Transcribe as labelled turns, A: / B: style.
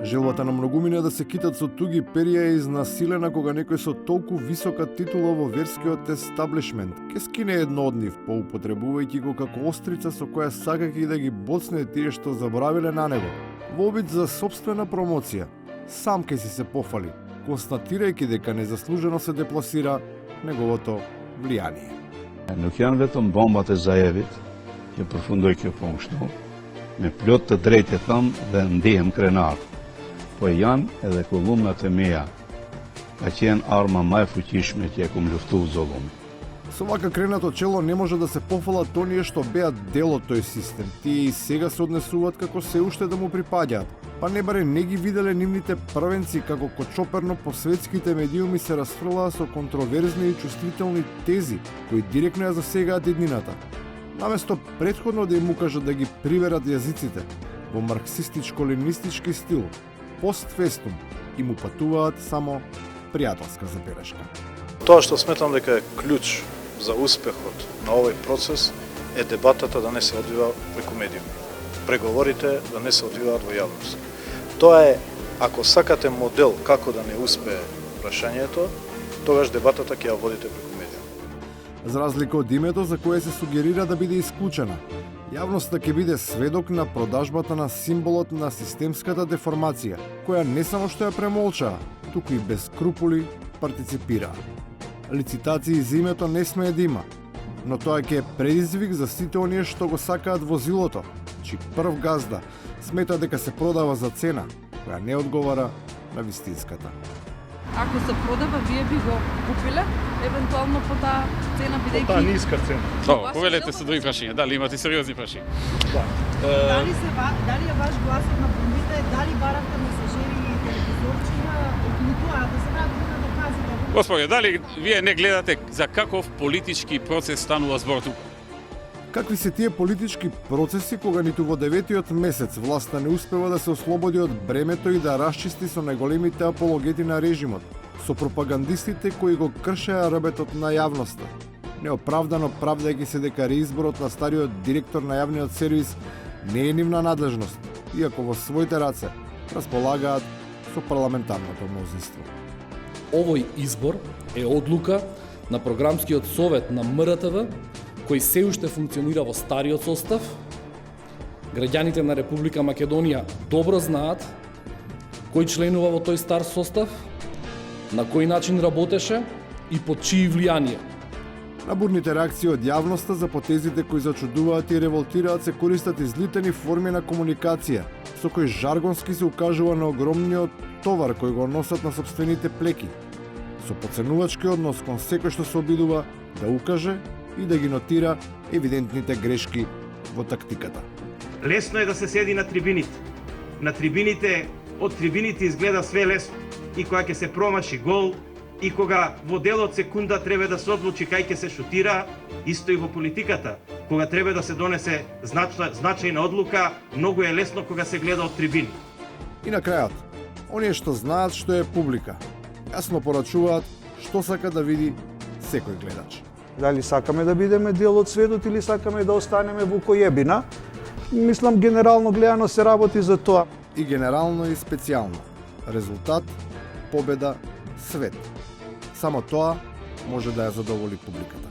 A: Желбата на многумина да се китат со туги перија е изнасилена кога некој со толку висока титула во верскиот естаблишмент ке скине едно од нив, поупотребувајќи го како острица со која сакајќи да ги боцне тие што заборавиле на него. Во обид за собствена промоција, сам ке си се пофали, констатирајќи дека незаслужено се депласира неговото влијание.
B: Nuk janë vetëm bombat e Zajevit që përfundoi kjo punë kështu, me plot të drejtë thëm dhe ndihem krenar, po janë edhe kolumnat e mia, ka qenë arma më e fuqishme që e kum luftu zullumi.
A: Со вака кренато чело не може да се пофалат оние што беа дел од тој систем. Тие и сега се однесуваат како се уште да му припаѓаат. Па не баре не ги виделе нивните првенци како кочоперно по светските медиуми се расфрлаа со контроверзни и чувствителни тези кои директно ја засегаат еднината. Наместо претходно да им укажат да ги приверат јазиците во марксистичко-ленинистички стил, постфестум им упатуваат само пријателска забелешка.
C: Тоа што сметам дека е клjuč за успехот на овој процес е дебатата да не се одвива преку медиуми. Преговорите да не се одвиваат во јавност. Тоа е, ако сакате модел како да не успее прашањето, тогаш дебатата ќе ја водите преку медиуми.
A: За разлика од името за кое се сугерира да биде исклучена, јавноста ќе биде сведок на продажбата на символот на системската деформација, која не само што ја премолчаа, туку и без скрупули партиципираа. Лицитации за името не смее да има, но тоа ќе е предизвик за сите оние што го сакаат возилото, чиј прв газда смета дека се продава за цена која не одговара на вистинската.
D: Ако се продава, вие би го купиле, евентуално по таа цена бидејќи...
E: По таа ниска цена.
F: Повелете се други прашања, дали имате сериозни прашања?
G: Дали е ваш гласот на бомбите, дали барате месажери и телевизорчиња, или тоа да се вратиме на доказите?
F: Господи, дали вие не гледате за каков политички процес станува збор тука?
A: Какви се тие политички процеси кога ниту во 9-тиот месец власта не успева да се ослободи од бремето и да расчисти со најголемите апологети на режимот, со пропагандистите кои го кршеа ребетот на јавноста, неоправдано правдајќи се дека реизборот на стариот директор на јавниот сервис не е нивна надлежност, иако во своите раце располагаат со парламентарното мнозинство.
H: Овој избор е одлука на програмскиот совет на МРТВ, кој се уште функционира во стариот состав. Граѓаните на Република Македонија добро знаат кој членува во тој стар состав, на кој начин работеше и под чии влијание.
A: На бурните реакции од јавноста за потезите кои зачудуваат и револтираат се користат излитени форми на комуникација, со кои жаргонски се укажува на огромниот товар кој го носат на сопствените плеки, со поценувачки однос кон секој што се обидува да укаже и да ги нотира евидентните грешки во тактиката.
I: Лесно е да се седи на трибините. На трибините, од трибините изгледа све лесно. И кога ќе се промаши гол, и кога во делот секунда треба да се одлучи кај ќе се шутира, исто и во политиката. Кога треба да се донесе значајна одлука, многу е лесно кога се гледа од трибини.
A: И на крајот, оние што знаат што е публика, јасно порачуваат што сака да види секој гледач.
E: Дали сакаме да бидеме дел од светот или сакаме да останеме вукојебина? Мислам, генерално гледано се работи за тоа.
A: И генерално и специјално. Резултат, победа, свет. Само тоа може да ја задоволи публиката.